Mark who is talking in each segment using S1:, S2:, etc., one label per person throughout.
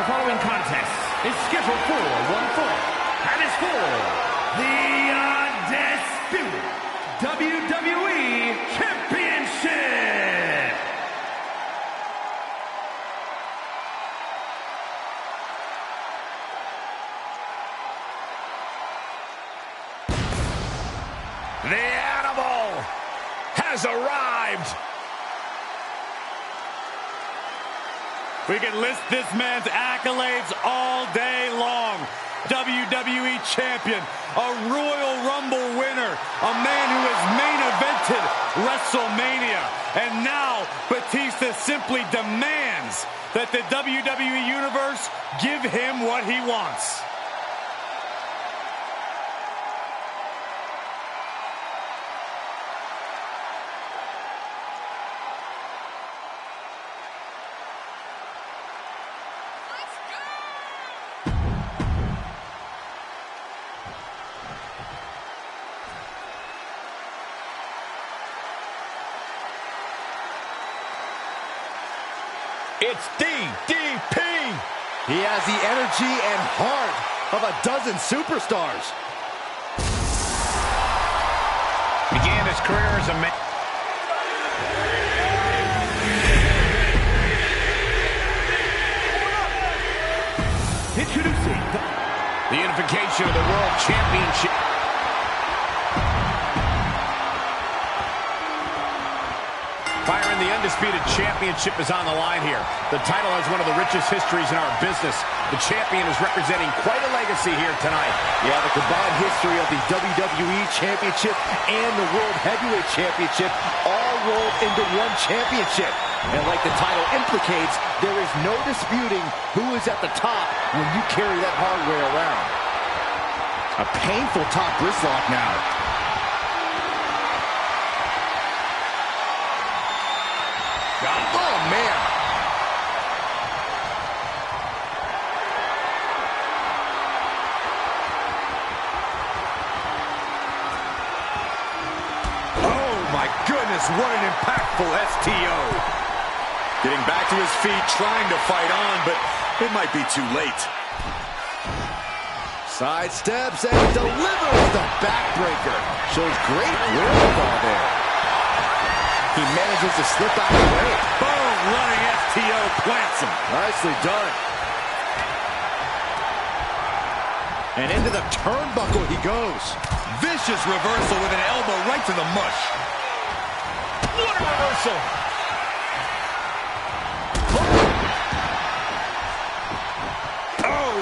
S1: The following contest is scheduled for one fall, and is for the Undisputed WWE Championship. The Animal has arrived.
S2: We can list this man's accolades all day long. WWE Champion, a Royal Rumble winner, a man who has main evented WrestleMania. And now Batista simply demands that the WWE Universe give him what he wants.
S1: It's DDP.
S3: He has the energy and heart of a dozen superstars.
S1: Began his career as a man. Introducing the unification of the World Championship. Byron, the Undisputed Championship is on the line here. The title has one of the richest histories in our business. The champion is representing quite a legacy here tonight.
S3: Yeah, the combined history of the WWE Championship and the World Heavyweight Championship all rolled into one championship. And like the title implicates, there is no disputing who is at the top when you carry that hardware around. A painful top wrist lock now. Oh, man.
S2: Oh my goodness, what an impactful STO. Getting back to his feet, trying to fight on, but it might be too late.
S3: Side steps and delivers the backbreaker. Shows great wherewithal there. He manages to slip out of the way.
S2: Boom, running STO plants him.
S3: Nicely done. And into the turnbuckle he goes.
S2: Vicious reversal with an elbow right to the mush.
S1: What a reversal.
S2: Oh!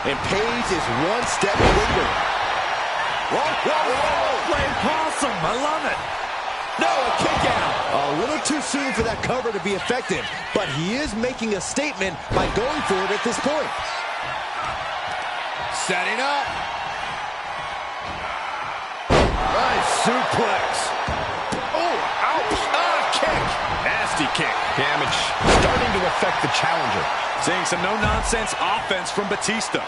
S3: And Paige is one step later.
S2: Whoa, whoa, whoa! Playing possum, I love it.
S3: No, a kick out. A little too soon for that cover to be effective, but he is making a statement by going for it at this point. Setting up. Nice suplex. Oh, ouch. Kick.
S2: Nasty kick.
S1: Damage starting to affect the challenger.
S2: Seeing some no-nonsense offense from Batista.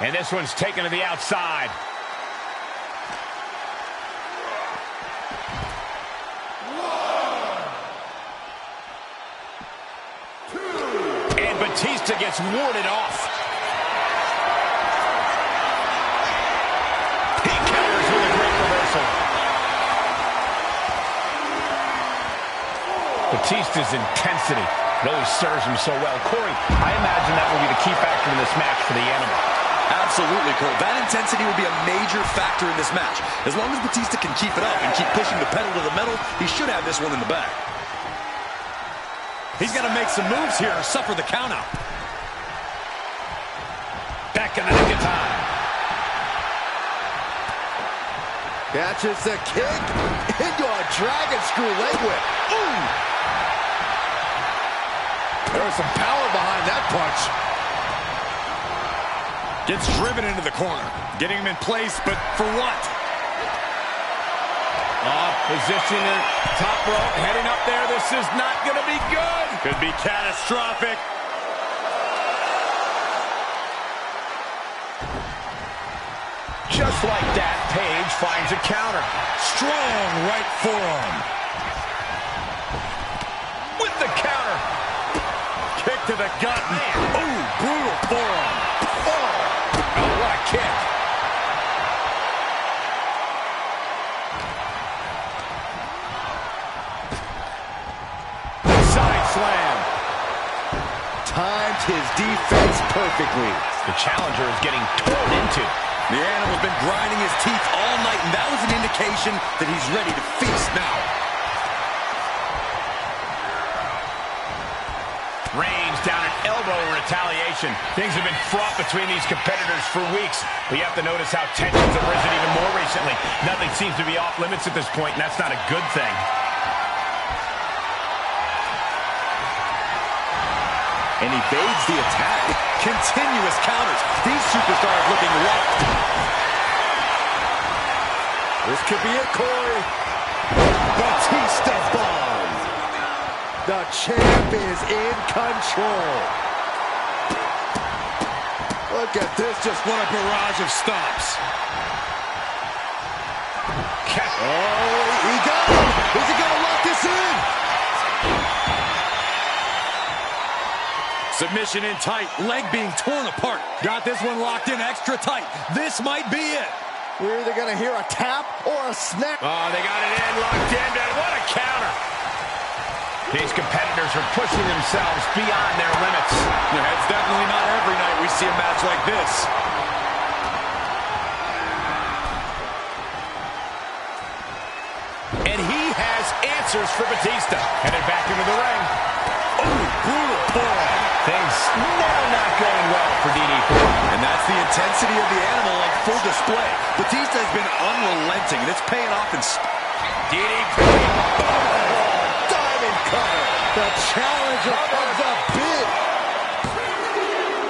S1: And this one's taken to the outside. And Batista gets warded off. He counters with a great reversal. Batista's intensity really serves him so well. Corey, I imagine that will be the key factor in this match for the Animal.
S4: Absolutely, Cole. That intensity will be a major factor in this match. As long as Batista can keep it up and keep pushing the pedal to the metal, he should have this one in the bag.
S2: He's got to make some moves here or suffer the countout.
S1: Back in the nick of time.
S3: Catches the kick into a dragon screw leg whip. Ooh! There was some power behind that punch.
S2: Gets driven into the corner. Getting him in place, but for what?
S1: Position in top rope, heading up there. This is not going to be good.
S2: Could be catastrophic.
S1: Just like that, Paige finds a counter.
S2: Strong right forearm. to the gut. Ooh, brutal forearm.
S1: Oh, what a kick. Side slam.
S3: Timed his defense perfectly.
S1: The challenger is getting torn into.
S4: The animal's been grinding his teeth all night, and that was an indication that he's ready to feast now.
S1: Range down an elbow in retaliation. Things have been fraught between these competitors for weeks, but you have to notice how tensions have risen even more recently. Nothing seems to be off limits at this point, and that's not a good thing.
S3: And evades the attack.
S4: Continuous counters. These superstars looking locked.
S3: This could be it, Corey. Batista bomb. The champ is in control. Look at this, just
S2: What a barrage of stops.
S3: oh, he got him. Is he gonna lock this in?
S2: Submission in tight, leg being torn apart. Got this one locked in extra tight. This might be it.
S3: We're either gonna hear a tap or a snap.
S1: Oh, they got it in, locked in, and what a counter. These competitors are pushing themselves beyond their limits.
S4: Yeah, it's definitely not every night we see a match like this.
S1: And he has answers for Batista. Headed back into the ring.
S2: Oh, brutal forearm.
S1: Things now not going well for DDP.
S4: And that's the intensity of the animal on full display. Batista has been unrelenting, and it's paying off in
S1: DDP.
S3: Diamond cover. The challenger of the bid.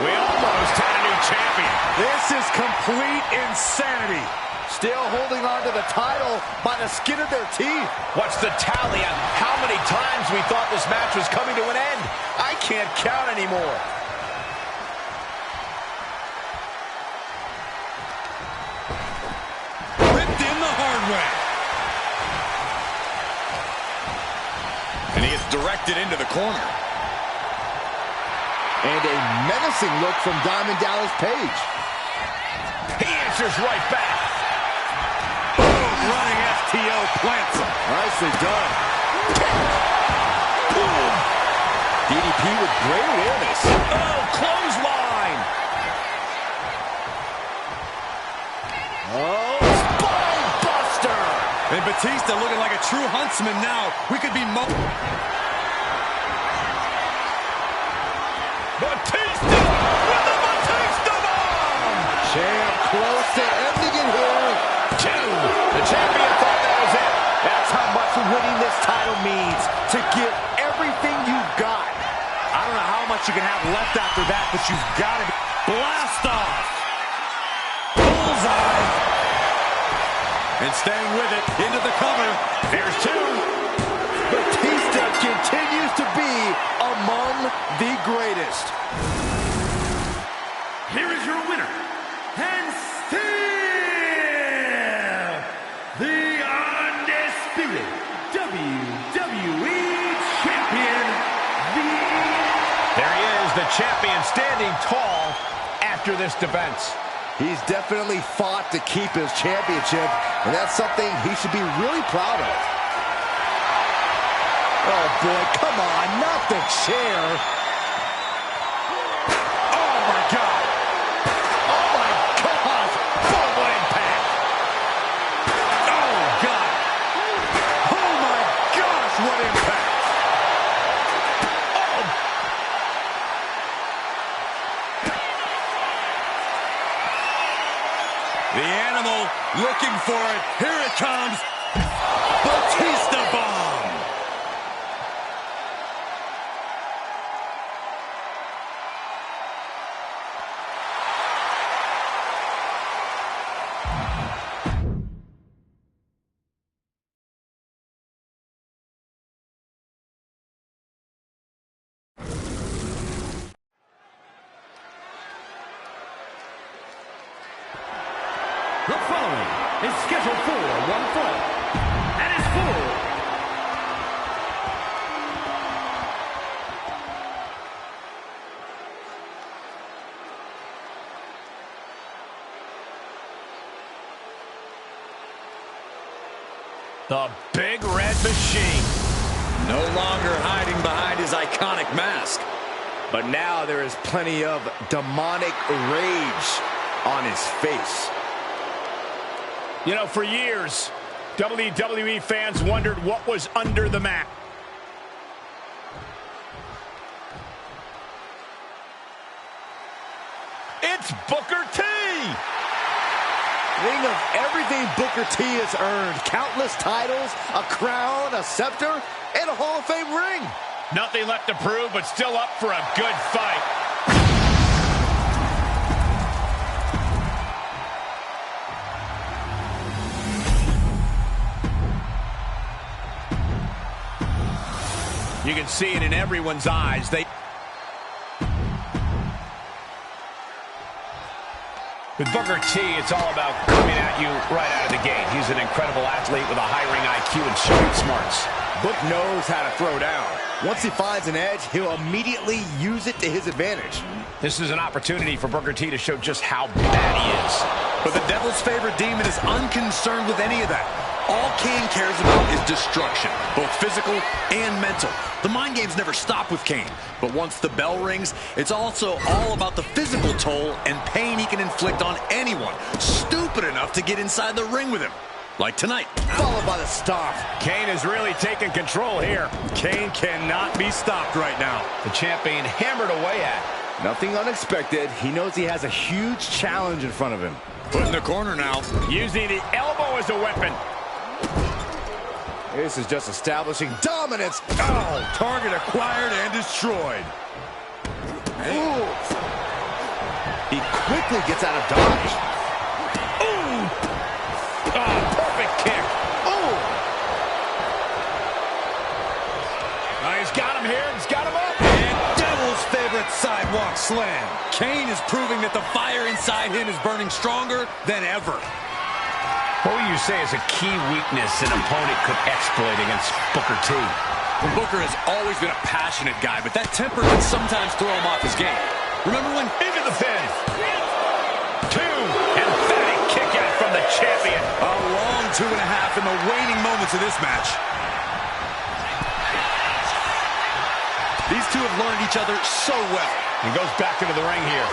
S1: We almost had a new champion.
S2: This is complete insanity.
S3: Still holding on to the title by the skin of their teeth.
S1: What's the tally on how many times we thought this match was coming to an end? I can't count anymore.
S2: Ripped in the hard way.
S4: and he gets directed into the corner.
S3: And a menacing look from Diamond Dallas Page.
S1: He answers right back.
S2: Boom, running FTO plants him.
S3: Nicely done. Boom. DDP with great awareness.
S1: Oh, clothesline.
S3: Oh, spine buster.
S2: And Batista looking like a true huntsman now. We could be
S1: Batista with the Batista bomb.
S3: Champ close to ending it here.
S1: Two. The champion thought that was it.
S3: That's how much winning this title means. To give everything you've got.
S2: I don't know how much you can have left after that, but you've got to blast off. Bullseye. And staying with it, into the cover.
S1: There's two.
S3: Batista continues to be among the greatest.
S5: Here is your winner, and still the undisputed WWE Champion,
S1: There he is, the champion standing tall after this defense.
S3: He's definitely fought to keep his championship, and that's something he should be really proud of. Oh, boy, come on, not the chair.
S2: Oh, my God.
S3: Oh, my God.
S1: Boom, what impact.
S2: Oh, God. Oh, my gosh, what impact. The animal looking for it. Here it comes. Batista bomb.
S5: The following is scheduled for one fall, and is for
S1: The Big Red Machine.
S4: No longer hiding behind his iconic mask.
S3: But now there is plenty of demonic rage on his face.
S1: You know, for years, WWE fans wondered what was under the mat. It's Booker T!
S3: Think of everything Booker T has earned. Countless titles, a crown, a scepter, and a Hall of Fame ring.
S1: Nothing left to prove, but still up for a good fight. You can see it in everyone's eyes. With Booker T, it's all about coming at you right out of the gate. He's an incredible athlete with a high-ring IQ and street smarts.
S3: Book knows how to throw down. Once he finds an edge, he'll immediately use it to his advantage.
S1: This is an opportunity for Booker T to show just how bad he is.
S4: But the Devil's favorite demon is unconcerned with any of that. All Kane cares about is destruction, both physical and mental. The mind games never stop with Kane, but once the bell rings, it's also all about the physical toll and pain he can inflict on anyone stupid enough to get inside the ring with him. Like tonight.
S3: Followed by the stomp.
S1: Kane is really taking control here.
S2: Kane cannot be stopped right now.
S1: The champ being hammered away at.
S3: Nothing unexpected. He knows he has a huge challenge in front of him.
S4: Put in the corner now.
S1: Using the elbow as a weapon.
S3: This is just establishing dominance.
S2: Oh, target acquired and destroyed.
S3: Ooh. He quickly gets out of dodge.
S1: Ooh! Oh, perfect kick.
S3: Ooh!
S1: Oh, he's got him here. He's got him up.
S2: And Devil's favorite sidewalk slam. Kane is proving that the fire inside him is burning stronger than ever.
S1: What would you say is a key weakness an opponent could exploit against Booker T?
S4: Well, Booker has always been a passionate guy, but that temper can sometimes throw him off his game. Remember when...
S1: Into the pin. Two. Emphatic kick out from the champion.
S4: A long 2.5 in the waning moments of this match. These two have learned each other so well.
S1: He goes back into the ring here.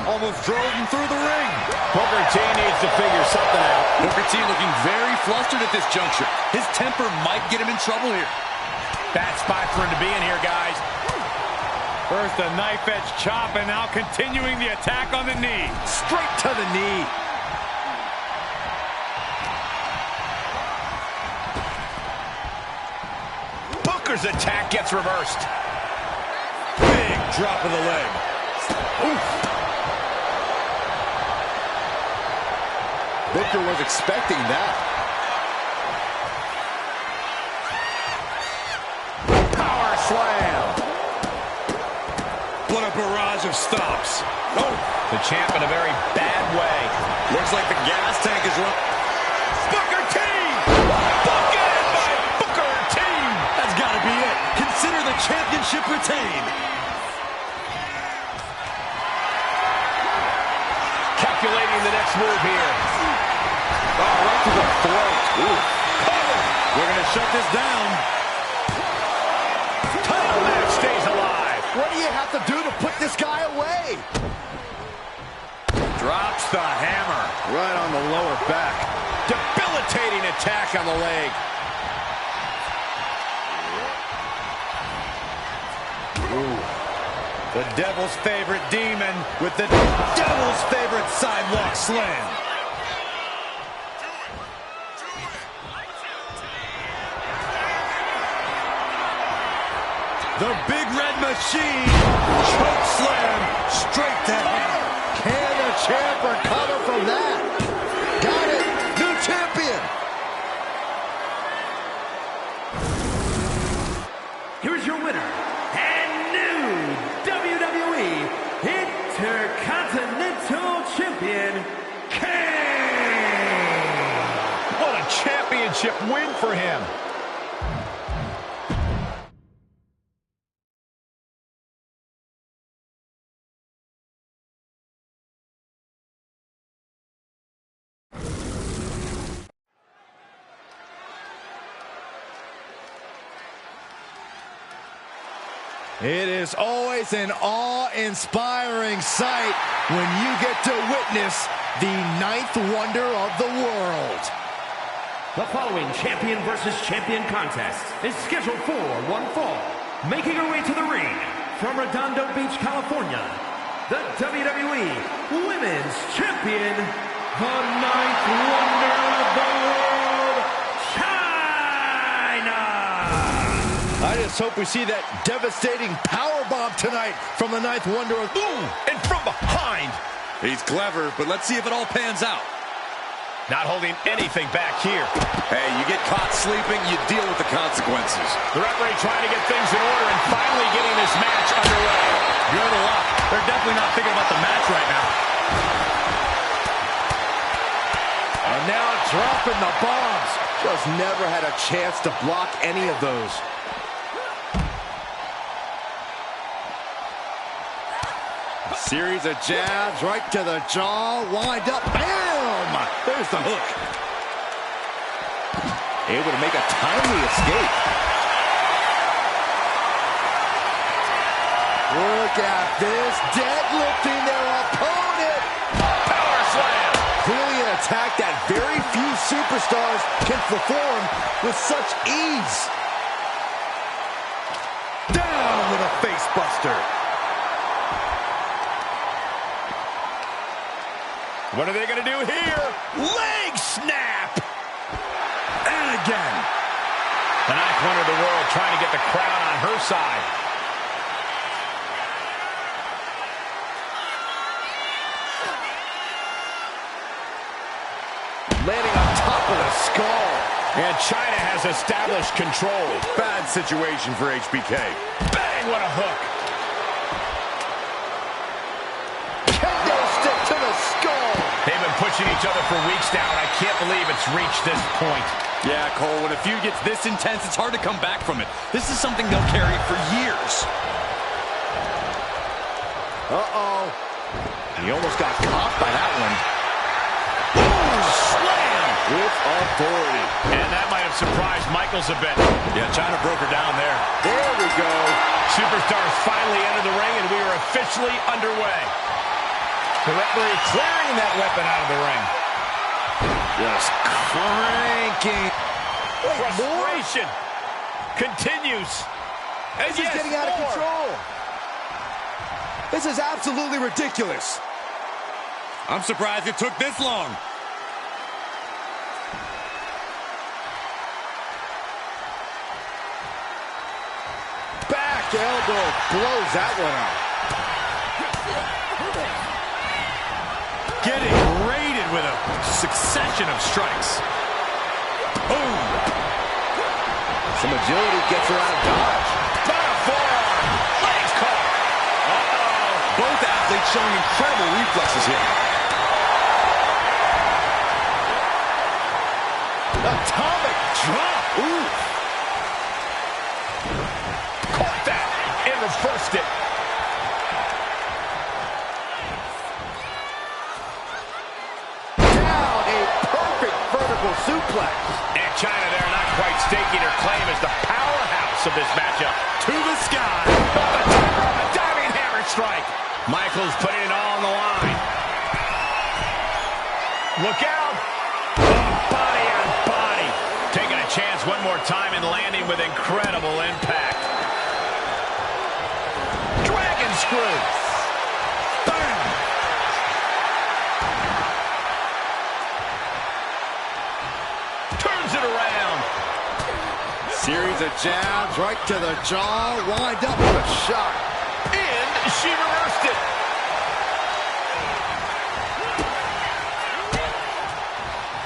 S2: Almost drove him through the ring.
S1: Booker T needs to figure something out.
S4: Booker T looking very flustered at this juncture. His temper might get him in trouble here.
S1: Bad spot for him to be in here, guys.
S2: First a knife edge chop, and now continuing the attack on the knee.
S3: Straight to the knee.
S1: Booker's attack gets reversed.
S2: Big drop of the leg.
S3: Oof. Booker was expecting that. Power slam.
S2: What a barrage of stops.
S1: Oh, the champ in a very bad way.
S4: Looks like the gas tank is run.
S1: Booker T! Booked by Booker T!
S4: That's got to be it. Consider the championship retained.
S1: Calculating the next move here.
S3: Oh, right to the throat. Ooh.
S2: We're going to shut this down.
S1: Title match stays alive.
S3: What do you have to do to put this guy away?
S2: Drops the hammer.
S3: Right on the lower back.
S1: Debilitating attack on the leg.
S3: Ooh.
S2: The Devil's favorite demon with the Devil's favorite sidewalk slam. The Big Red Machine. Choke slam straight to hell.
S3: Can the champ recover from that? Got it. New champion.
S5: Here's your winner and new WWE Intercontinental Champion, Kane!
S1: What a championship win for him.
S3: It is always an awe-inspiring sight when you get to witness the ninth wonder of the world.
S5: The following champion versus champion contest is scheduled for one fall. Making her way to the ring from Redondo Beach, California, the WWE Women's Champion, the ninth wonder of the world, China!
S3: I just hope we see that devastating powerbomb tonight from the ninth wonder of...
S1: Boom! And from behind!
S4: He's clever, but let's see if it all pans out.
S1: Not holding anything back here.
S4: Hey, you get caught sleeping, you deal with the consequences.
S1: The referee trying to get things in order and finally getting this match underway.
S2: You're the luck. They're definitely not thinking about the match right now.
S3: And now dropping the bombs. Just never had a chance to block any of those. A series of jabs right to the jaw. Wind up. Bam! There's the hook. Able to make a timely escape. Look at this. Deadlifting their opponent.
S1: Power slam.
S3: Clearly an attack that very few superstars can perform with such ease.
S2: Down with a face buster.
S1: What are they going to do here? Leg snap!
S2: And again.
S1: The ninth wonder of the world trying to get the crowd on her side.
S3: Landing on top of the skull.
S1: And China has established control.
S4: Bad situation for HBK.
S1: Bang, what a hook.
S3: Kendo stick to the skull.
S1: They've been pushing each other for weeks now, and I can't believe it's reached this point.
S4: Yeah, Cole, when a feud gets this intense, it's hard to come back from it. This is something they'll carry for years.
S3: Uh-oh. He almost got caught by that one.
S1: Boom, slam!
S3: With authority.
S1: And that might have surprised Michaels a bit.
S4: Yeah, China broke her down there.
S3: There we go.
S1: Superstars finally entered the ring, and we are officially underway. The referee clearing that weapon out of the ring.
S3: Just cranking. Wait,
S1: Frustration continues. And
S3: This is getting out of control. This is absolutely ridiculous.
S2: I'm surprised it took this long.
S3: Back elbow blows that one out.
S2: Getting raided with a succession of strikes. Boom.
S3: Some agility gets her out of dodge.
S1: Not a forearm. Legs caught. Uh-oh.
S4: Both athletes showing incredible reflexes here.
S3: Atomic drop. Ooh.
S1: Caught that and reversed it.
S3: Down a perfect vertical suplex.
S1: And China there not quite staking her claim as the powerhouse of this matchup.
S2: To the sky.
S1: A diving hammer strike. Michaels putting it all on the line. Look out. Body on body. Taking a chance one more time and landing with incredible impact. Dragon screw. Bam. Turns it around.
S3: Series of jabs right to the jaw. Wind up with a shot.
S1: And she reversed it.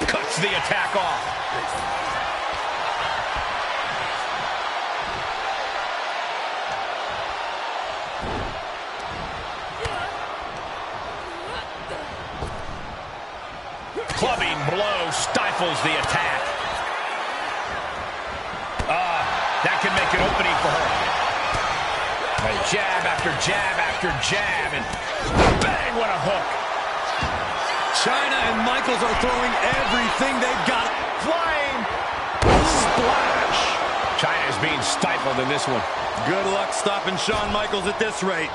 S1: Cuts the attack off. Clubbing blow stifles the attack. That can make an opening for her. A jab after jab after jab, and bang, what a hook.
S4: Chyna and Michaels are throwing everything they've got.
S3: Flying
S4: Splash.
S1: Chyna is being stifled in this one.
S2: Good luck stopping Shawn Michaels at this rate.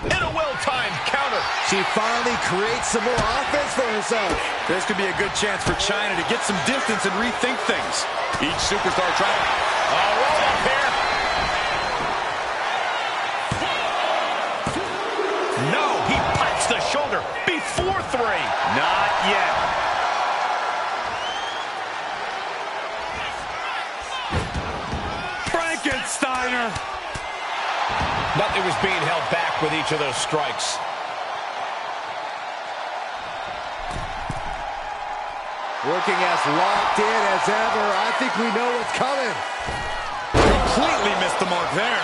S1: And a well-timed counter.
S3: She finally creates some more offense for herself.
S4: This could be a good chance for Chyna to get some distance and rethink things. Each superstar trying.
S1: Roll up here. No, he punts the shoulder before 3. Not yet.
S2: Frankensteiner.
S1: Nothing was being held back with each of those strikes.
S3: Working as locked in as ever. I think we know what's coming.
S4: Completely missed the mark there.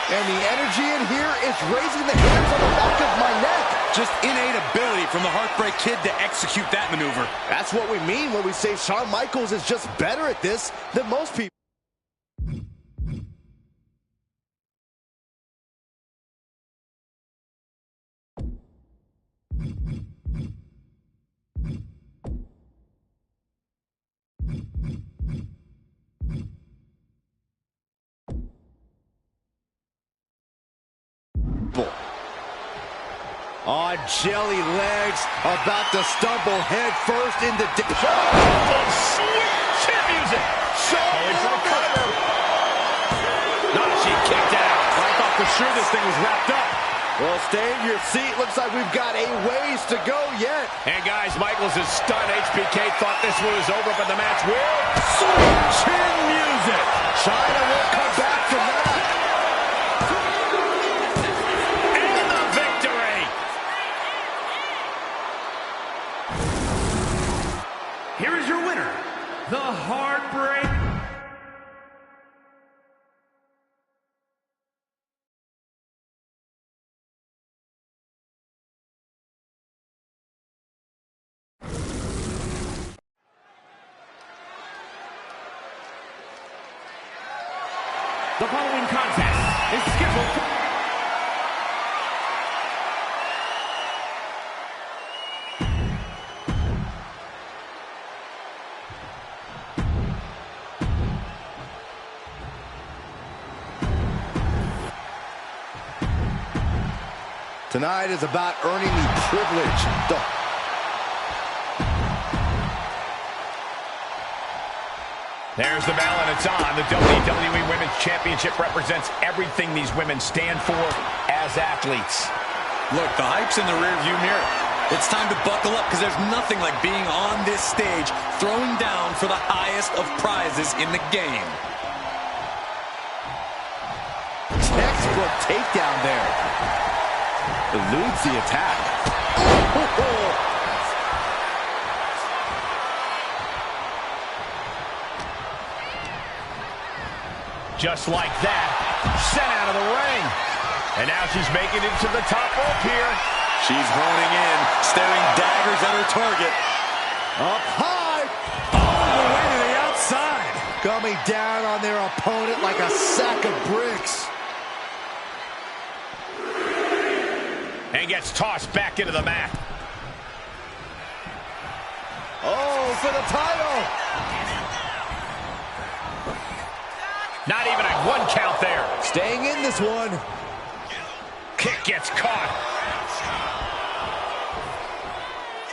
S3: And the energy in here is raising the hairs on the back of my neck.
S4: Just innate ability from the Heartbreak Kid to execute that maneuver.
S3: That's what we mean when we say Shawn Michaels is just better at this than most people. On jelly legs, about to stumble head first into...
S1: Chin music. Going for the cover. No, she kicked out.
S2: I thought for sure this thing was wrapped up.
S3: Well, stay in your seat. Looks like we've got a ways to go yet.
S1: And guys, Michaels is stunned. HBK thought this one was over, but the match will.
S2: Sweet chin music.
S3: Chyna will come back from that.
S1: And the victory.
S5: Here is your winner, the Heartbreak. The following contest is scheduled for...
S3: Tonight is about earning the privilege.
S1: There's the bell, and it's on. The WWE Women's Championship represents everything these women stand for as athletes.
S4: Look, the hype's in the rearview mirror. It's time to buckle up because there's nothing like being on this stage, throwing down for the highest of prizes in the game.
S3: Textbook takedown there. Eludes the attack.
S1: Just like that, sent out of the ring. And now she's making it to the top rope here.
S4: She's honing in, staring daggers at her target.
S3: Up high.
S2: All the way to the outside.
S3: Coming down on their opponent like a sack of bricks.
S1: And gets tossed back into the mat.
S3: Oh, for the title.
S1: Not even a 1 count there.
S3: Staying in this one.
S1: Kick gets caught.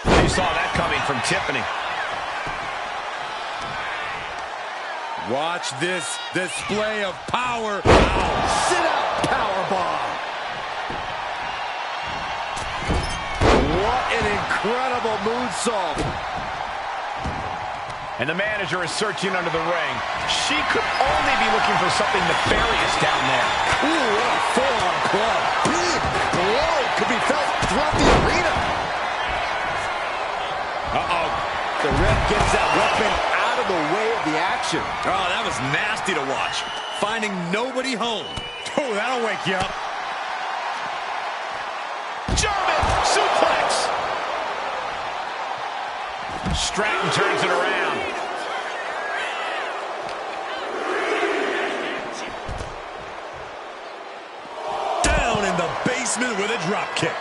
S1: You saw that coming from Tiffany.
S2: Watch this display of power.
S3: Sit out powerbomb. What an incredible moonsault.
S1: And the manager is searching under the ring. She could only be looking for something nefarious down there.
S3: Ooh, what a forearm club. Big blow could be felt throughout the arena.
S1: Uh-oh.
S3: The ref gets that weapon out of the way of the action.
S4: Oh, that was nasty to watch. Finding nobody home.
S2: Oh, that'll wake you up.
S1: German suplex. Stratton turns it around.
S4: Down in the base replacement with a drop kick.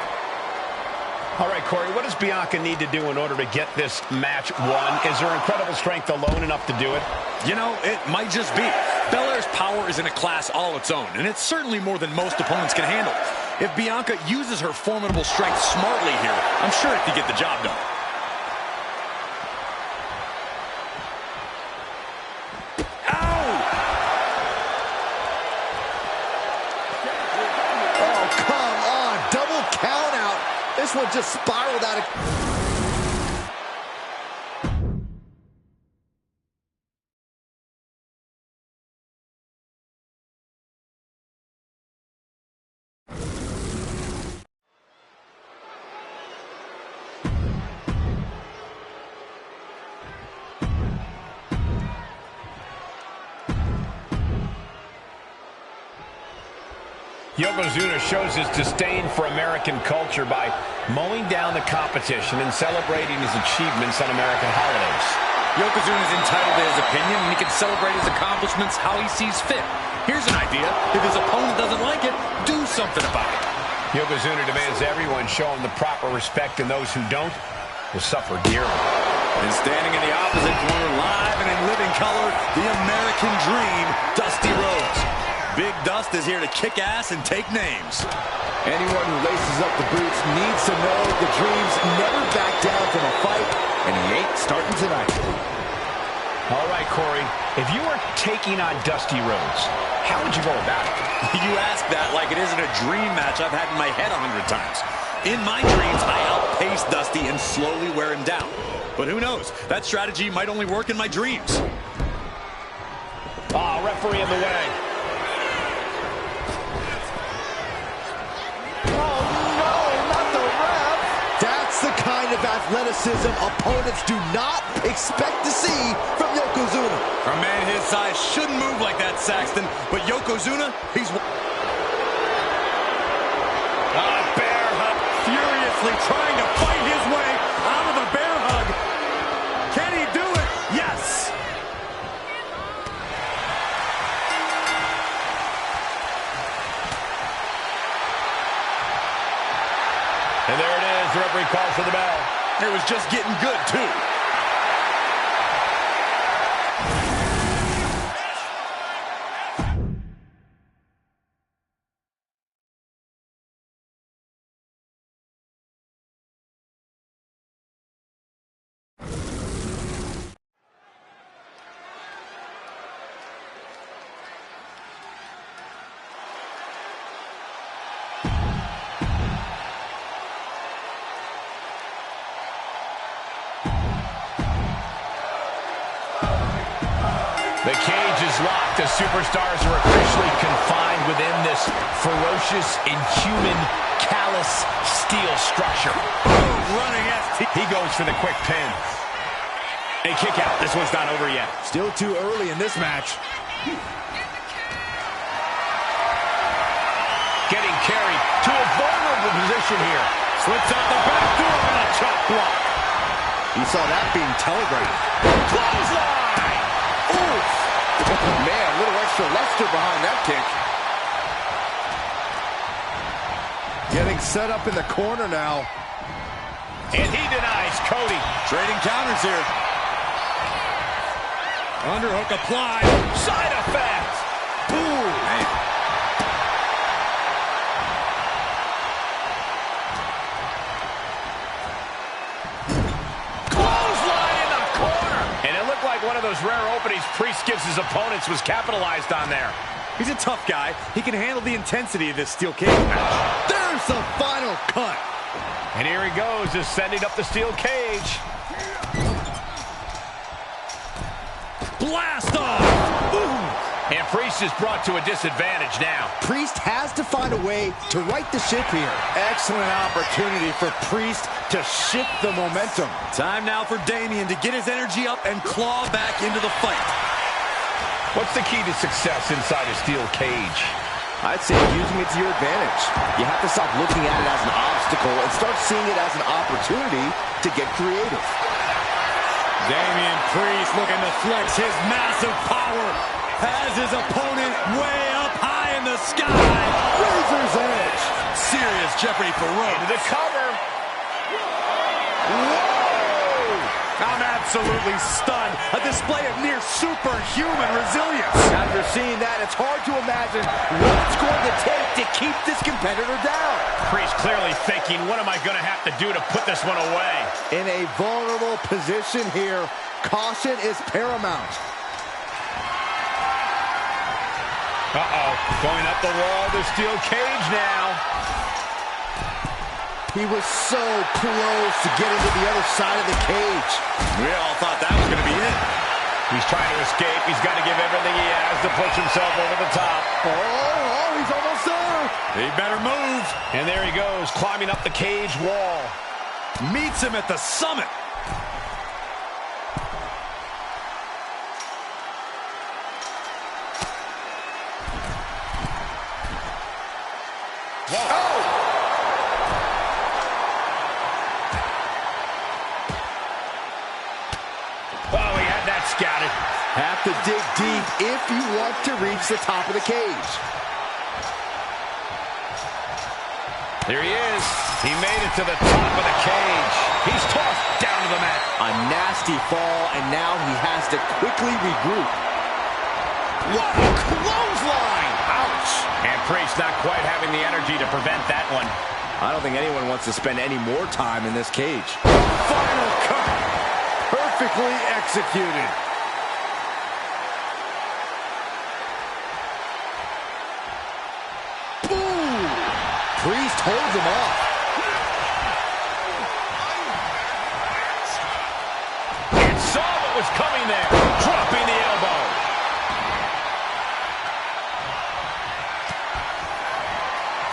S1: All right, Corey, what does Bianca need to do in order to get this match won? Is her incredible strength alone enough to do it?
S4: You know, it might just be. Belair's power is in a class all its own, and it's certainly more than most opponents can handle. If Bianca uses her formidable strength smartly here, I'm sure it could get the job done.
S3: This one just spiraled out of...
S1: Yokozuna shows his disdain for American culture by mowing down the competition and celebrating his achievements on American holidays.
S4: Yokozuna is entitled to his opinion, and he can celebrate his accomplishments how he sees fit. Here's an idea. If his opponent doesn't like it, do something about it.
S1: Yokozuna demands everyone show him the proper respect, and those who don't will suffer dearly.
S4: And standing in the opposite corner, live and in living color, the American Dream, Dusty Rhodes. Big Dust is here to kick ass and take names.
S3: Anyone who laces up the boots needs to know the Dreams never back down from a fight, and he ain't starting tonight.
S1: All right, Corey, if you were taking on Dusty Rhodes, how would you go about it?
S4: You ask that like it isn't a dream match I've had in my head 100 times. In my dreams, I outpace Dusty and slowly wear him down. But who knows? That strategy might only work in my dreams.
S1: Referee in the way.
S3: The kind of athleticism opponents do not expect to see from Yokozuna.
S4: A man his size shouldn't move like that, Saxton, but Yokozuna, he's...
S2: Bear hug, furiously trying to fight his way out of the bear hug. Can he do it? Yes!
S1: And there it is. The referee calls for the bell.
S4: It was just getting good, too.
S1: The cage is locked. The superstars are officially confined within this ferocious, inhuman, callous steel structure.
S2: Running ST.
S1: He goes for the quick pin. A kick out. This one's not over yet.
S3: Still too early in this match.
S1: Getting carried to a vulnerable position here.
S2: Slips out the back door and a chop block.
S3: You saw that being telegraphed.
S1: Clothesline!
S3: Oof! Man, a little extra luster behind that kick. Getting set up in the corner now.
S1: And he denies Cody.
S4: Trading counters here.
S2: Underhook applied.
S1: Side effect.
S4: Ooh. Man.
S1: One of those rare openings Priest gives his opponents was capitalized on there.
S2: He's a tough guy. He can handle the intensity of this steel cage match.
S3: There's the final cut.
S1: And here he goes, ascending up the steel cage.
S2: Blast off!
S1: Ooh. And Priest is brought to a disadvantage now.
S3: Priest has to find a way to right the ship here. Excellent opportunity for Priest to shift the momentum.
S4: Time now for Damian to get his energy up and claw back into the fight.
S1: What's the key to success inside a steel cage?
S3: I'd say using it to your advantage. You have to stop looking at it as an obstacle and start seeing it as an opportunity to get creative.
S2: Damian Priest looking to flex his massive power. Has his opponent way up high in the sky.
S3: Razor's edge.
S4: Serious jeopardy for Rhodes.
S1: Into the cover.
S2: I'm absolutely stunned. A display of near superhuman resilience.
S3: After seeing that, it's hard to imagine what it's going to take to keep this competitor down.
S1: Priest clearly thinking, what am I going to have to do to put this one away?
S3: In a vulnerable position here, caution is paramount.
S1: Uh-oh, going up the wall, the steel cage now.
S3: He was so close to getting to the other side of the cage.
S4: We all thought that was going to be it.
S1: He's trying to escape. He's got to give everything he has to push himself over the top.
S3: Oh, he's almost there.
S4: He better move.
S1: And there he goes, climbing up the cage wall.
S4: Meets him at the summit.
S1: Scouted.
S3: Have to dig deep if you want to reach the top of the cage.
S1: There he is. He made it to the top of the cage. He's tossed down to the mat.
S3: A nasty fall, and now he has to quickly regroup.
S1: What a clothesline! Ouch! And Priest not quite having the energy to prevent that one.
S3: I don't think anyone wants to spend any more time in this cage.
S2: Final cut.
S3: Perfectly executed. Boom! Priest holds him off.
S1: And saw what was coming there. Dropping the elbow.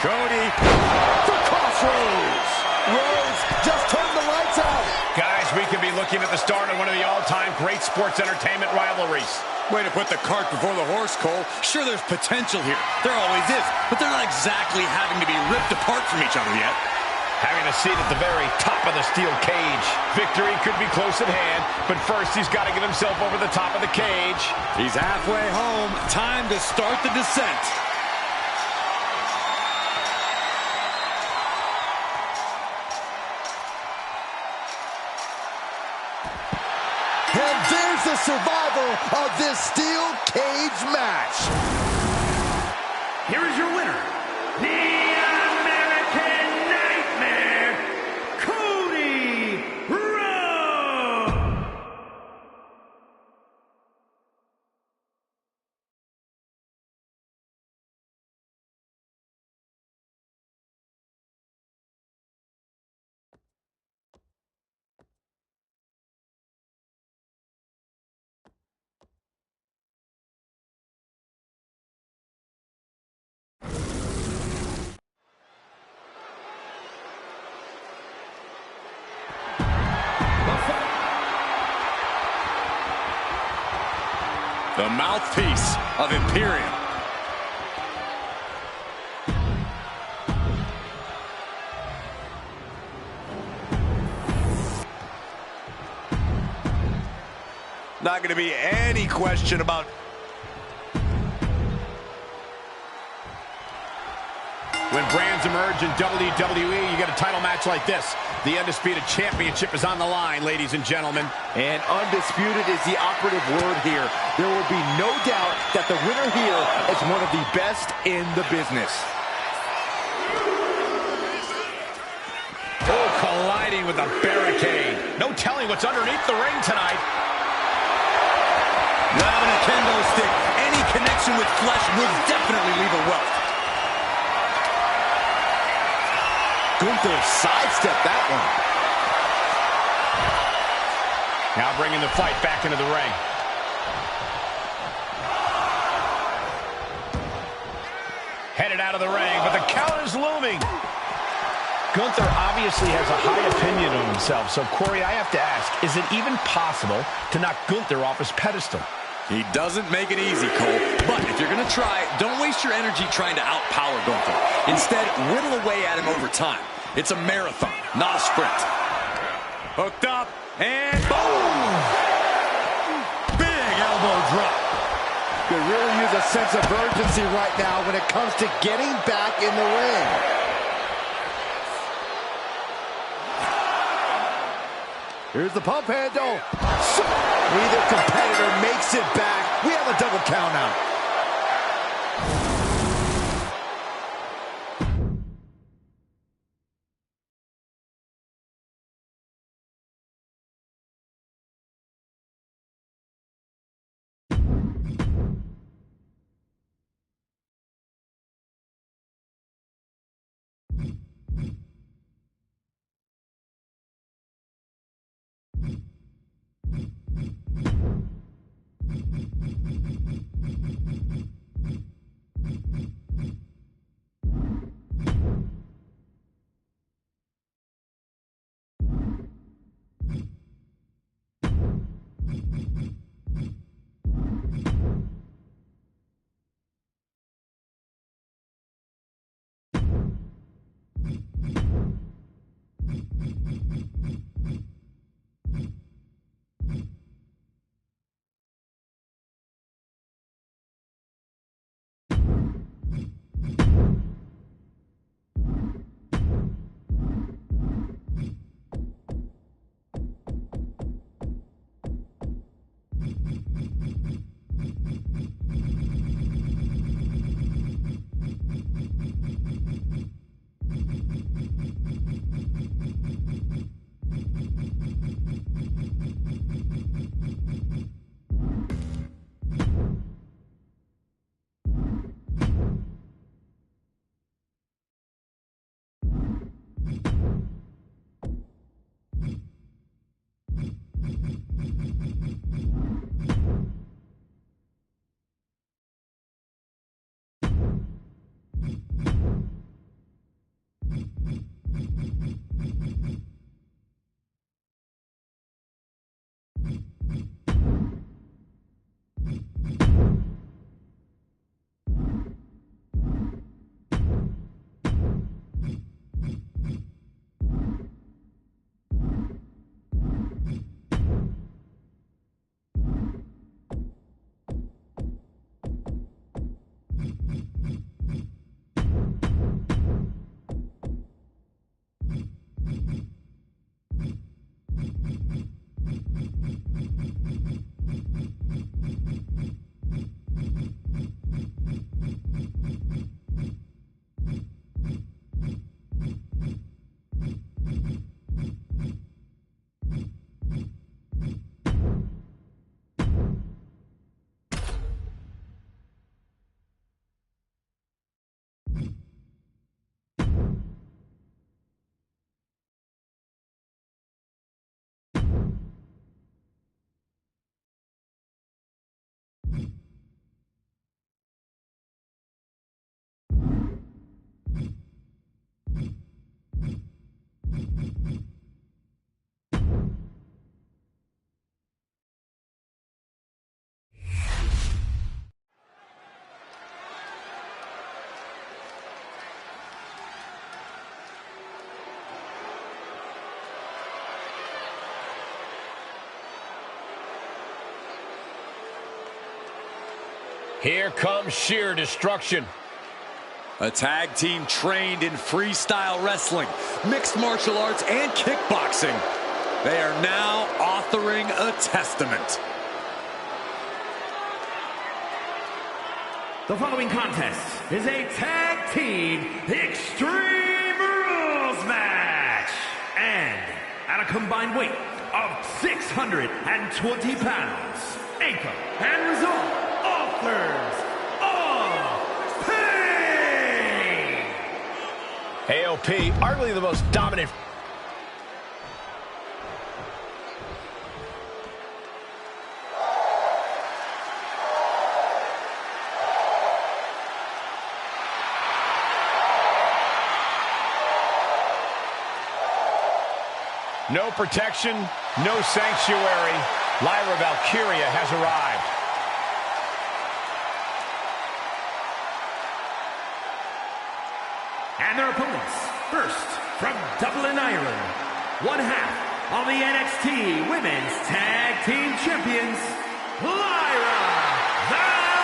S2: Cody.
S3: The crossroads. Rhodes just turned the lights out.
S1: Guys, we could be looking at the start of one of the all-time great sports entertainment rivalries.
S2: Way to put the cart before the horse, Cole.
S4: Sure, there's potential here. There always is. But they're not exactly having to be ripped apart from each other yet.
S1: Having a seat at the very top of the steel cage. Victory could be close at hand, but first he's got to get himself over the top of the cage.
S2: He's halfway home. Time to start the descent.
S3: And there's the survivor of this steel cage match.
S5: Here is your winner, the American Nightmare, Cody Rhodes.
S4: The mouthpiece of Imperium.
S2: Not going to be any question about...
S1: When brands emerge in WWE, you get a title match like this. The Undisputed Championship is on the line, ladies and gentlemen.
S3: And undisputed is the operative word here. There will be no doubt that the winner here is one of the best in the business.
S1: Oh, colliding with a barricade. No telling what's underneath the ring tonight.
S4: Grabbing a kendo stick. Any connection with flesh will definitely leave a welt.
S3: Gunther sidestepped that one.
S1: Now bringing the fight back into the ring. Headed out of the ring, but the count is looming. Gunther obviously has a high opinion of himself, so Corey, I have to ask, is it even possible to knock Gunther off his pedestal?
S4: He doesn't make it easy, Cole. But if you're going to try, don't waste your energy trying to outpower Gunther. Instead, whittle away at him over time. It's a marathon, not a sprint.
S2: Hooked up, and boom! Big elbow drop.
S3: Could really use a sense of urgency right now when it comes to getting back in the ring. Here's the pump handle. Neither competitor makes it back. We have a double count out.
S1: Here comes sheer destruction.
S4: A tag team trained in freestyle wrestling, mixed martial arts, and kickboxing. They are now authoring a testament.
S5: The following contest is a tag team Extreme Rules match. And at a combined weight of 620 pounds, Anchor and Result authors of pain.
S1: AOP, arguably the most dominant. No protection, no sanctuary. Lyra Valkyria has arrived.
S5: And their opponents, first from Dublin, Ireland, one half of the NXT Women's Tag Team Champions, Lyra Valkyria.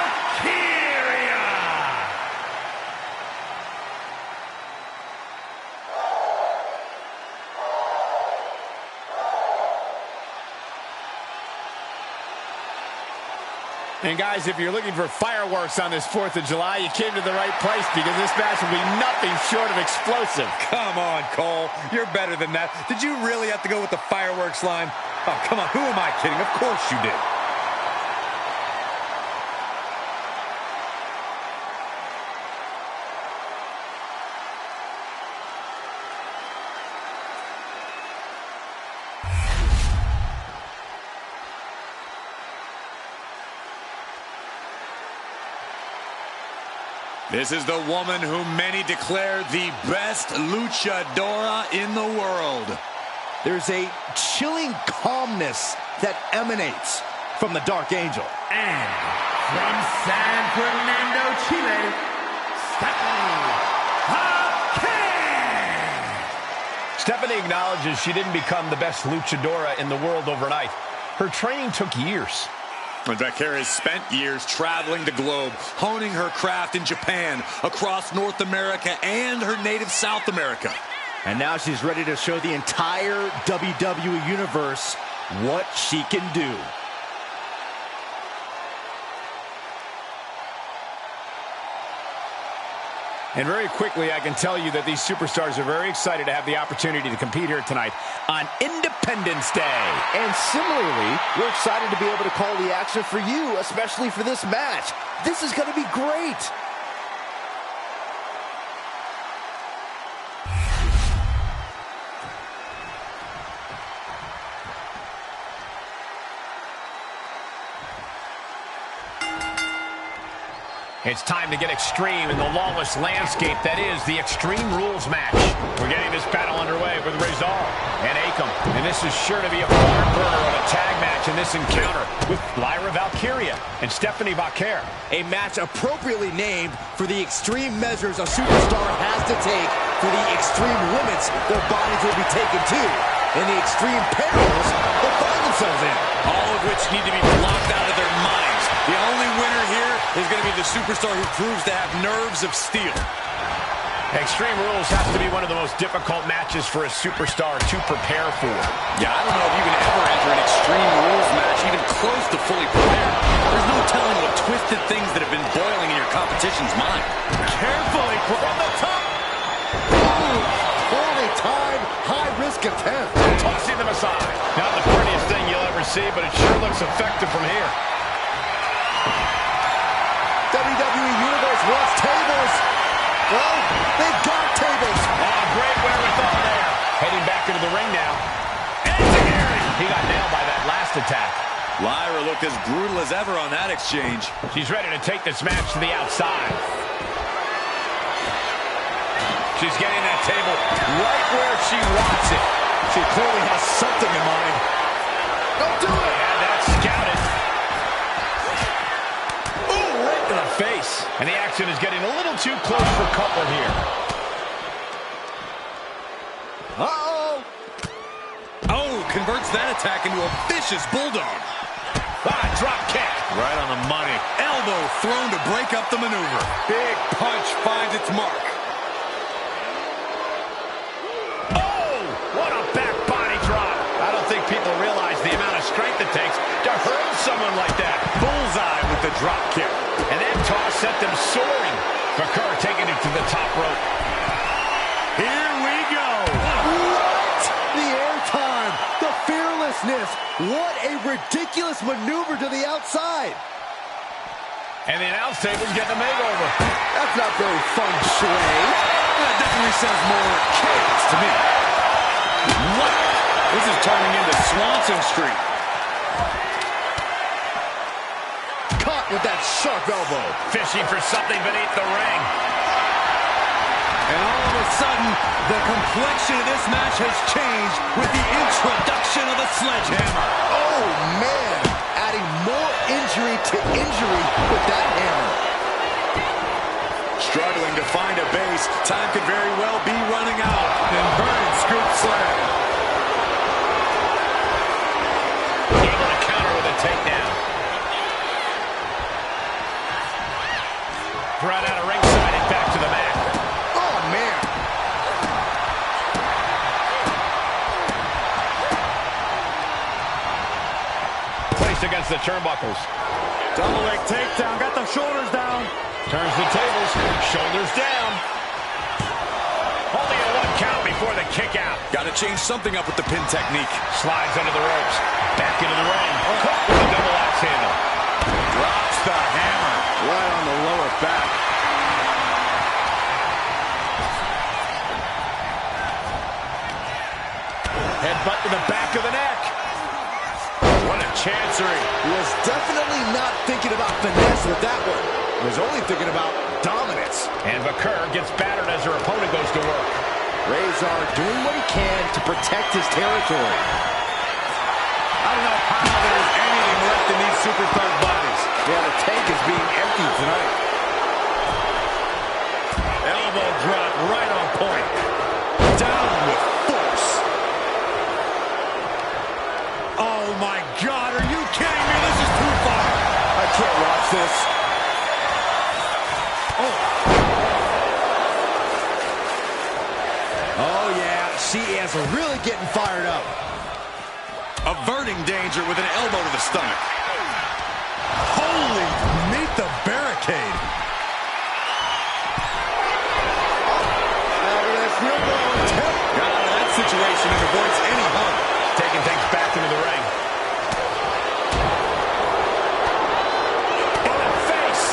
S2: And guys, if you're looking for fireworks on this 4th of July, you came to the right place, because this match will be nothing short of explosive. Come on, Cole. You're better than that. Did you really have to go with the fireworks line? Oh, come on. Who am I kidding? Of course you did.
S4: This is the woman who many declare the best luchadora in the world.
S3: There's a chilling calmness that emanates from the Dark Angel.
S5: And from San Fernando, Chile, Stephanie.
S1: Stephanie acknowledges she didn't become the best luchadora in the world overnight. Her training took years.
S4: And Vaquera has spent years traveling the globe, honing her craft in Japan, across North America, and her native South America.
S3: And now she's ready to show the entire WWE Universe what she can do.
S1: And very quickly, I can tell you that these superstars are very excited to have the opportunity to compete here tonight on Independence Day.
S3: And similarly, we're excited to be able to call the action for you, especially for this match. This is going to be great.
S1: It's time to get extreme in the lawless landscape that is the Extreme Rules match. We're getting this battle underway with Rizal and Akam. And this is sure to be a barn burner of a tag match in this encounter with Lyra Valkyria and Stephanie Vaquer.
S3: A match appropriately named for the extreme measures a superstar has to take for the extreme limits their bodies will be taken to, and the extreme perils they'll find themselves in.
S4: All of which need to be blocked out of their minds. The only winner here is going to be the superstar who proves to have nerves of steel.
S1: Extreme Rules has to be one of the most difficult matches for a superstar to prepare for.
S4: Yeah, I don't know if you can ever enter an Extreme Rules match even close to fully prepared. There's no telling what twisted things that have been boiling in your competition's mind.
S3: Carefully from the top. Poorly timed, high-risk attempt.
S1: Tossing them aside. Not the prettiest thing you'll ever see, but it sure looks effective from here.
S3: WWE Universe wants tables. Well, they've got tables.
S1: Oh, great wherewithal there. Heading back into the ring now. He got nailed by that last attack.
S4: Lyra looked as brutal as ever on that exchange.
S1: She's ready to take this match to the outside. She's getting that table right where she wants it.
S3: She clearly has something in mind. Don't do it.
S1: Yeah, that's scouted. Ooh, right to the face. And the action is getting a little too close for comfort here.
S3: Uh-oh.
S4: Oh, converts that attack into a vicious bulldog.
S1: Drop kick.
S4: Right on the money. Elbow thrown to break up the maneuver.
S2: Big punch finds its mark.
S1: What a back body drop. I don't think people realize the amount of strength it takes to hurt someone like that.
S2: Bullseye with the drop kick.
S1: And that toss set them soaring. Vaquer taking it to the top rope.
S2: Here we go.
S3: What? The airtime, the fearlessness. What a ridiculous maneuver to the outside.
S1: And the announce table's getting a makeover.
S3: That's not very fun shui.
S4: That definitely sounds more chaos to me. What? This is turning into Swanson Street.
S3: Caught with that sharp elbow.
S1: Fishing for something beneath the ring.
S4: And all of a sudden, the complexion of this match has changed with the introduction of a sledgehammer.
S3: Oh, man. Adding more injury to injury with that hammer.
S4: Struggling to find a base. Time could very well be running out. And Burns scoop slam.
S1: Able to counter with a takedown. Brought out of ringside and back to the mat.
S3: Oh, man.
S1: Placed against the turnbuckles.
S2: Double leg takedown, got the shoulders down.
S1: Turns the tables, shoulders down. Only a 1 count before the kick out.
S4: Got to change something up with the pin technique.
S1: Slides under the ropes. Back into the ring. Caught with a double axe handle.
S4: Drops the hammer right on the lower back.
S1: Headbutt to the back of the neck. What a chancery.
S3: Was definitely not thinking about finesse with that one. Was only thinking about dominance.
S1: And Vaquer gets battered as her opponent goes to work.
S3: Razor doing what he can to protect his territory.
S2: I don't know how there's anything left in these superstar bodies.
S3: Yeah, the tank is being emptied tonight.
S2: Elbow drop right on point. Down with force. Oh my God, are you kidding me? This is too far.
S3: I can't watch this. Oh yeah, she is really getting fired up.
S4: Averting danger with an elbow to the stomach.
S2: Holy, meet the barricade.
S4: Got out of that situation and avoids any harm.
S1: Taking things back into the ring. In the face.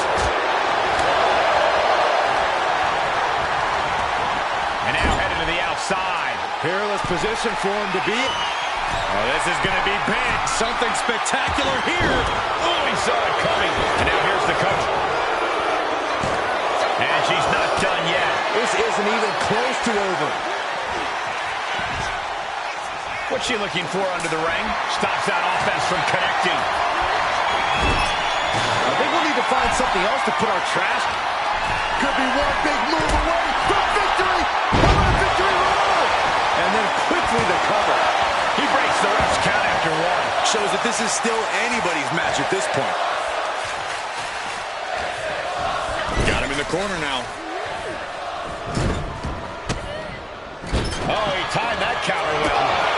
S1: And now headed to the outside.
S3: Peerless position for him to be.
S2: Oh, this is going to be big.
S4: Something spectacular here.
S1: Oh, he saw it coming. And now here's the coach. And she's not done yet.
S3: This isn't even close to over.
S1: What's she looking for under the ring? Stops that offense from connecting.
S3: I think we'll need to find something else to put our trash. Could be one big move away from victory. Victory roll. And then quickly the cover.
S1: He breaks the ref's count after 1.
S4: Shows that this is still anybody's match at this point. Got him in the corner now.
S1: Oh, he timed that counter well.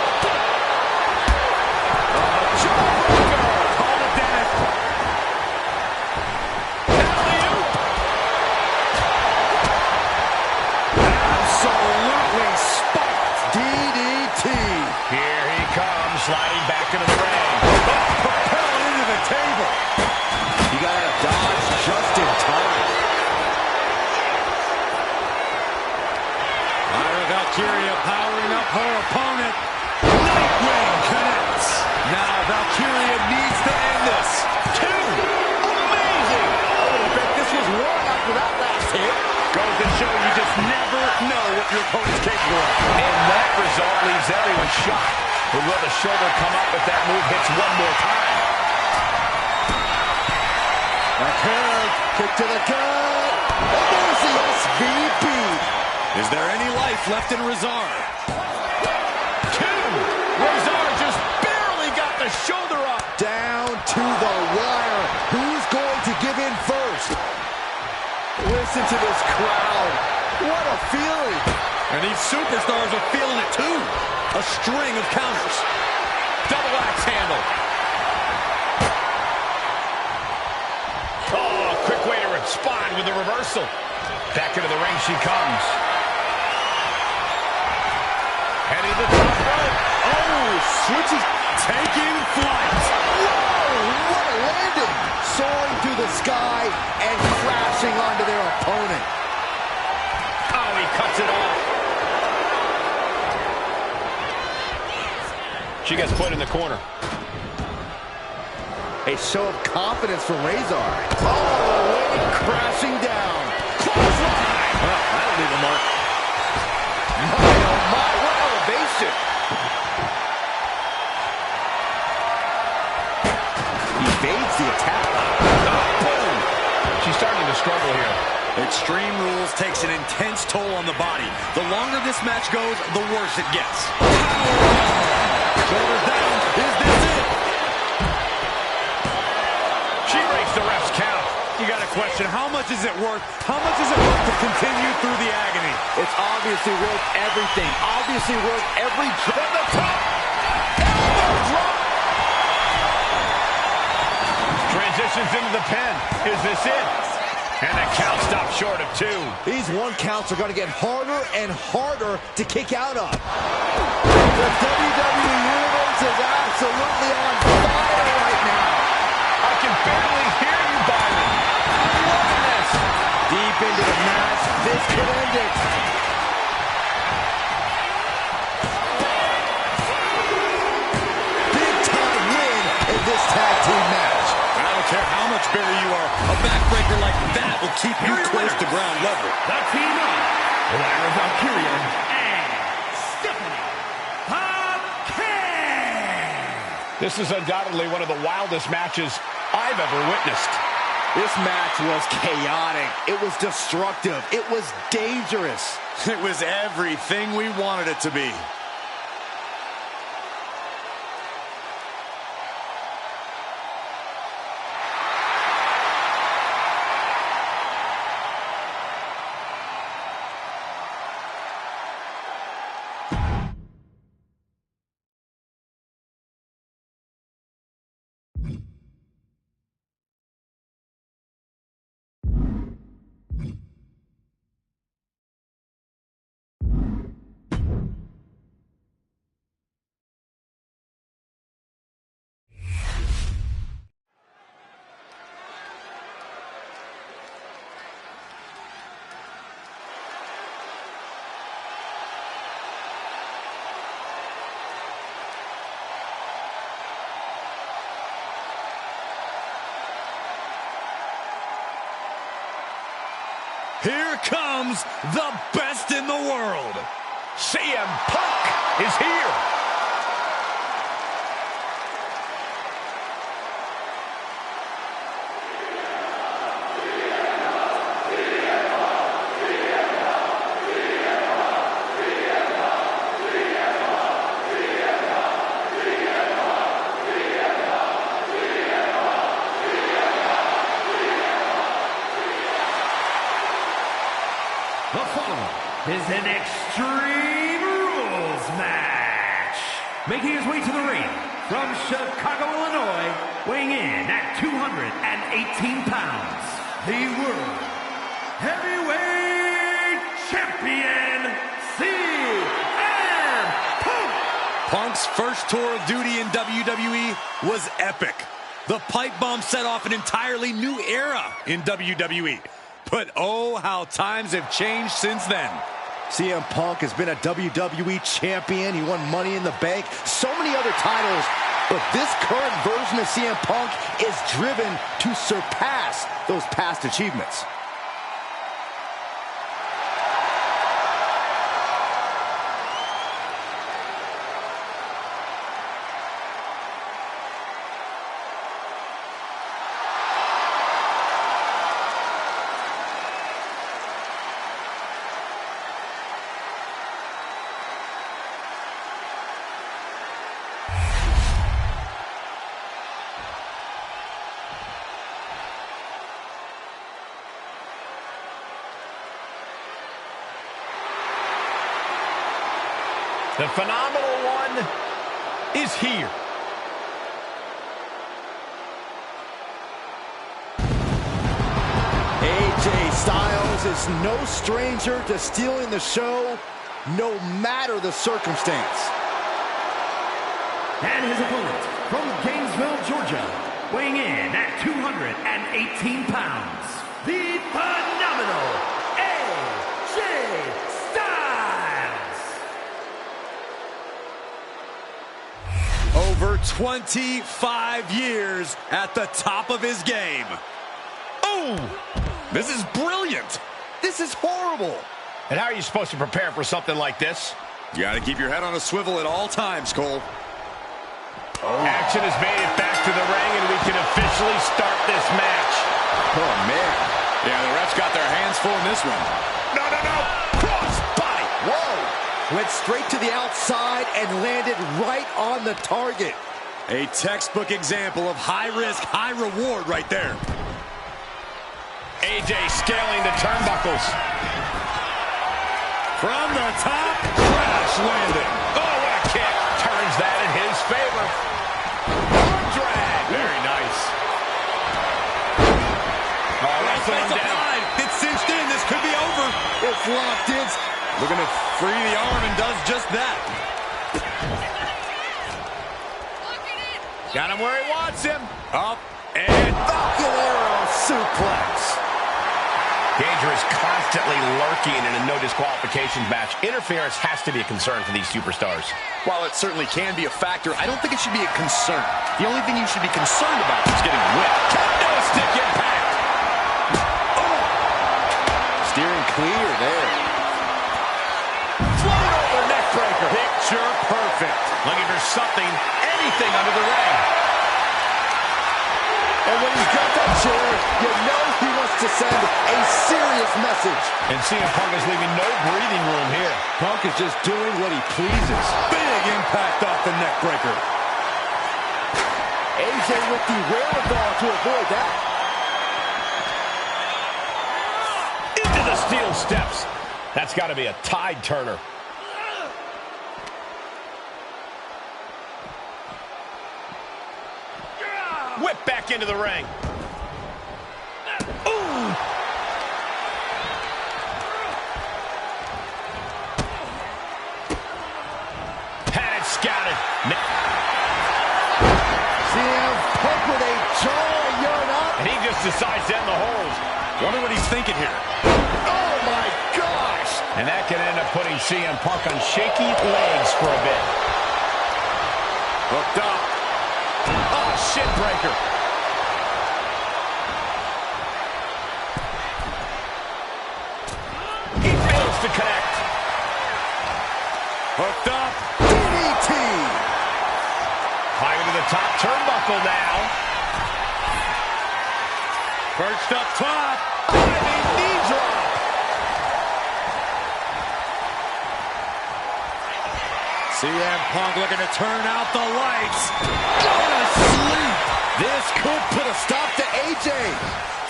S1: Sliding back into the ring.
S2: Propelled into the table.
S3: You got to dodge just in time.
S2: Ira Valkyria powering up her opponent. Nightwing connects. Now Valkyria needs to end this.
S1: 2. Amazing.
S3: I would have bet this was 1 after that last hit.
S2: Goes to show you just never know what your opponent's capable of.
S1: And that result leaves everyone shocked. But will the shoulder come up if that move hits one more time?
S3: Kick to the gut. And there's the SVP.
S4: Is there any life left in Razor?
S1: 2. Razor just barely got the shoulder up.
S3: Down to the wire. Who's going to give in first? Listen to this crowd. What a feeling.
S4: And these superstars are feeling it too. A string of counters.
S1: Double axe handle. Oh, quick way to respond with a reversal. Back into the ring she comes. Heading to the top rope.
S2: Oh, switches, taking flight.
S3: Whoa, what a landing. Soaring through the sky and crashing onto their opponent.
S1: Oh, he cuts it off. She gets put in the corner.
S3: A show of confidence from Razor. Oh, crashing down. Clothesline.
S4: Well, that'll leave a mark.
S3: My, oh my, what elevation. Evades the attack.
S1: Oh, boom. She's starting to struggle here.
S4: Extreme Rules takes an intense toll on the body. The longer this match goes, the worse it gets.
S2: Shoulders down. Is this it?
S1: She breaks the ref's count.
S2: You got a question. How much is it worth? How much is it worth to continue through the agony?
S3: It's obviously worth everything. Obviously worth every
S1: From the top. Elbow drop. Transition pushes into the pin. Is this it? And the count stopped short of 2.
S3: These 1 counts are going to get harder and harder to kick out of. The WWE Universe is absolutely on fire right now.
S1: I can barely hear you, Byron. I'm loving this.
S3: Deep into the match, this could end it. Big time win in this tag team match.
S4: I don't care how much bigger you are, a backbreaker like that will keep you close to ground level.
S5: The team of Lyra Valkyria and Stephanie Hopkins.
S1: This is undoubtedly one of the wildest matches I've ever witnessed.
S3: This match was chaotic. It was destructive. It was dangerous.
S4: It was everything we wanted it to be. Here comes the best in the world.
S1: CM Punk is here.
S5: The following is an Extreme Rules match. Making his way to the ring from Chicago, Illinois, weighing in at 218 pounds, the World Heavyweight Champion, CM Punk.
S4: Punk's first tour of duty in WWE was epic. The pipe bomb set off an entirely new era in WWE. But oh, how times have changed since then.
S3: CM Punk has been a WWE champion. He won Money in the Bank, so many other titles. But this current version of CM Punk is driven to surpass those past achievements.
S1: The phenomenal one is here.
S3: AJ Styles is no stranger to stealing the show, no matter the circumstance.
S5: And his opponent from Gainesville, Georgia, weighing in at 218 pounds, the phenomenal AJ Styles.
S4: Over 25 years at the top of his game. Oh, this is brilliant.
S3: This is horrible.
S1: And how are you supposed to prepare for something like this?
S4: You got to keep your head on a swivel at all times, Cole.
S1: Action has made it back to the ring, and we can officially start this match.
S3: Oh, man.
S4: Yeah, the refs got their hands full in this one.
S1: No. Cross body.
S3: Whoa. Went straight to the outside and landed right on the target.
S4: A textbook example of high risk, high reward right there.
S1: AJ scaling the turnbuckles.
S4: From the top, crash landing.
S1: Oh, what a kick. Turns that in his favor. Arm drag. Very nice.
S3: both locked in.
S4: Looking to free the arm and does just that.
S1: Got him where he wants him.
S4: Up and
S3: Falcon Arrow suplex.
S1: Danger is constantly lurking in a no disqualifications match. Interference has to be a concern for these superstars.
S4: while it certainly can be a factor, I don't think it should be a concern. The only thing you should be concerned about is getting whipped.
S1: Kendo stick impact.
S3: Oh. Steering clear there.
S1: Float over neck breaker.
S4: Picture perfect.
S1: Looking for something, anything under the ring.
S3: And when he's got that chair, you know he wants to send a serious message.
S1: And CM Punk is leaving no breathing room here.
S3: Punk is just doing what he pleases.
S4: Big impact off the neck breaker.
S3: AJ with the wherewithal to avoid that.
S1: Into the steel steps. That's got to be a tide turner. Whip back into the ring. Ooh! Had it scouted.
S3: CM Punk with a jaw yarn up.
S1: And he just decides to end the hold.
S4: Wonder what he's thinking here.
S3: Oh my gosh!
S1: And that can end up putting CM Punk on shaky legs for a bit.
S4: Hooked up.
S1: Oh, shit breaker. He fails to connect.
S4: Hooked up.
S3: DDT!
S1: Climbing to the top turnbuckle now.
S4: Perched up top.
S1: Diving knee drop.
S4: CM Punk looking to turn out the lights. Go to sleep.
S3: This could put a stop to AJ.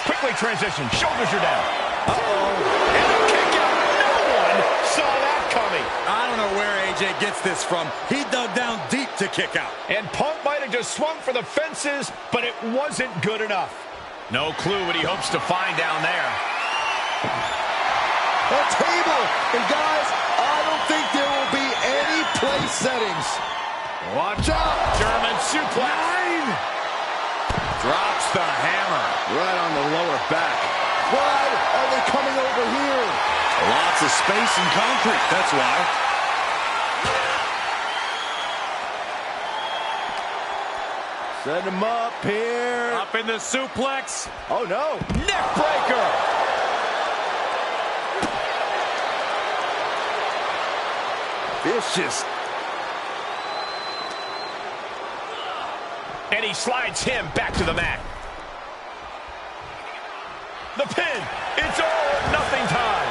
S1: Quickly transition. Shoulders are down.
S3: Uh-oh.
S1: And a kick out. No one saw that coming.
S4: I don't know where AJ gets this from. He dug down deep to kick out.
S1: And Punk might have just swung for the fences, but it wasn't good enough. No clue what he hopes to find down there.
S3: A table. And guys, I don't think there will be any place settings.
S1: Watch out. German suplex.
S4: Drops the hammer.
S3: Right on the lower back. Why are they coming over here?
S4: Lots of space and concrete, that's why.
S3: Set him up here.
S4: Up in the suplex.
S3: Oh no.
S1: Neck breaker.
S3: Vicious.
S1: And he slides him back to the mat. The pin. It's all or nothing time.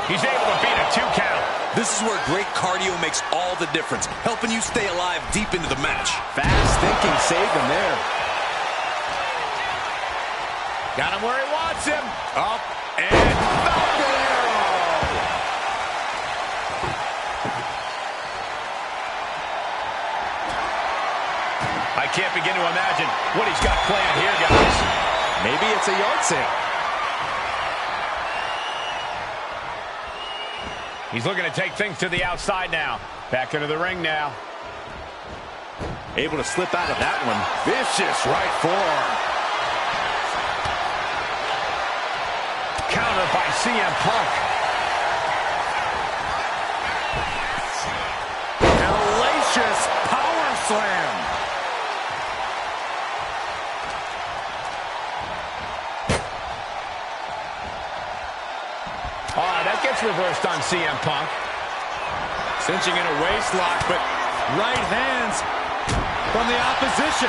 S1: He's able to beat a 2 count.
S4: This is where great cardio makes all the difference, helping you stay alive deep into the match.
S3: Fast thinking saved him there.
S1: Got him where he wants him.
S4: Up and
S1: Falcon Arrow. I can't begin to imagine what he's got planned here, guys.
S3: Maybe it's a yard sale.
S1: He's looking to take things to the outside now. Back into the ring now.
S3: Able to slip out of that one. Vicious right forearm.
S1: Counter by CM Punk.
S4: hellacious power slam.
S1: That gets reversed on CM Punk.
S4: Cinching in a waist lock, but right hands from the opposition.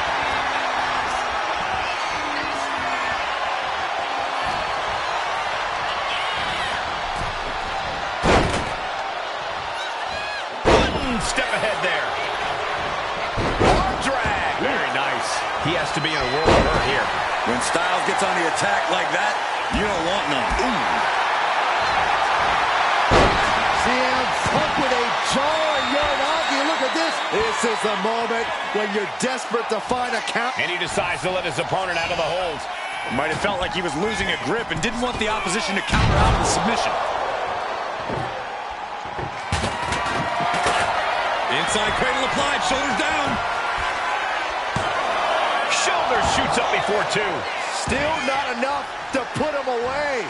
S1: One step ahead there. Arm drag. Very nice. He has to be in a world of hurt here.
S4: When Styles gets on the attack like that, you don't want none. Ooh.
S3: CM Punk with a jaw yarn up. You look at this. This is the moment when you're desperate to find a count.
S1: And he decides to let his opponent out of the hold.
S4: Might have felt like he was losing a grip and didn't want the opposition to counter out of the submission. Inside cradle applied, shoulders down.
S1: Shoulder shoots up before two.
S3: Still not enough to put him away.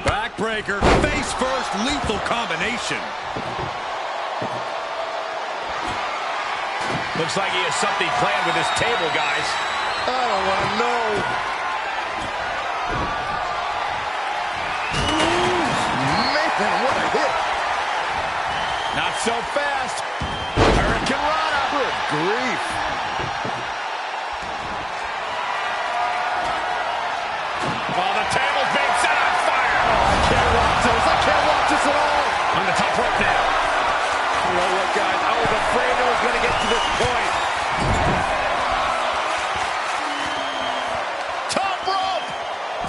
S4: Backbreaker, face first, lethal combination.
S1: Looks like he has something planned with his table, guys.
S3: I don't want to know. Man, what a hit.
S1: Not so fast. Hurricane Rana.
S3: Good grief.
S1: Oh, the table's being set on fire.
S3: I can't watch this. I can't watch this at all.
S1: On the top rope now.
S3: You know what, guys? I was afraid it was going to get to this point.
S1: Top rope.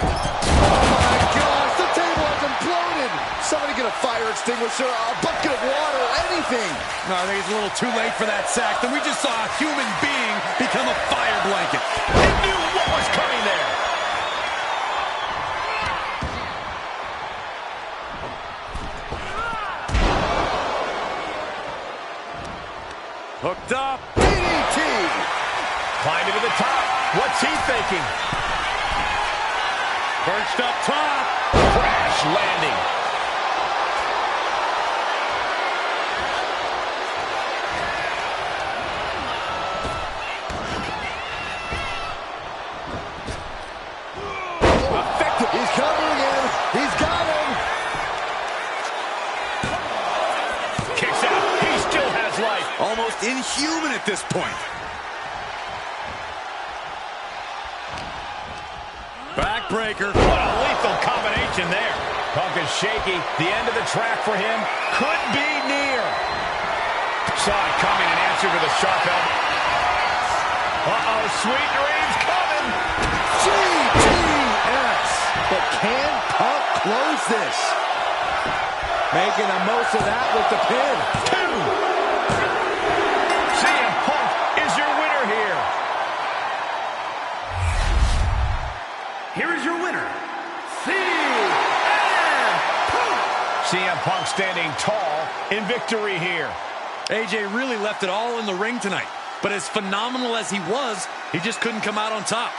S3: Oh, my gosh. The table has imploded. Somebody get a fire extinguisher, a bucket of water, anything.
S4: No, I think it's a little too late for that sack. Then we just saw a human being become a fire blanket.
S1: He knew what was coming there.
S2: Hooked up.
S3: DDT.
S1: Climbing to the top. What's he thinking?
S2: Perched up top.
S1: Crash landing.
S3: Effective. He's covering him. He's got him.
S1: Kicks out. He still has life.
S4: Almost inhuman at this point. Backbreaker.
S1: What a lethal combination there. Punk is shaky. The end of the track for him could be near. Saw it coming and answered with a sharp elbow. Uh-oh, sweet dreams coming.
S3: GTS. But can Punk close this? Making the most of that with the pin.
S1: Two. CM Punk is your winner here.
S5: Here is your winner, CM Punk.
S1: CM Punk standing tall in victory here.
S4: AJ really left it all in the ring tonight. But as phenomenal as he was, he just couldn't come out on top.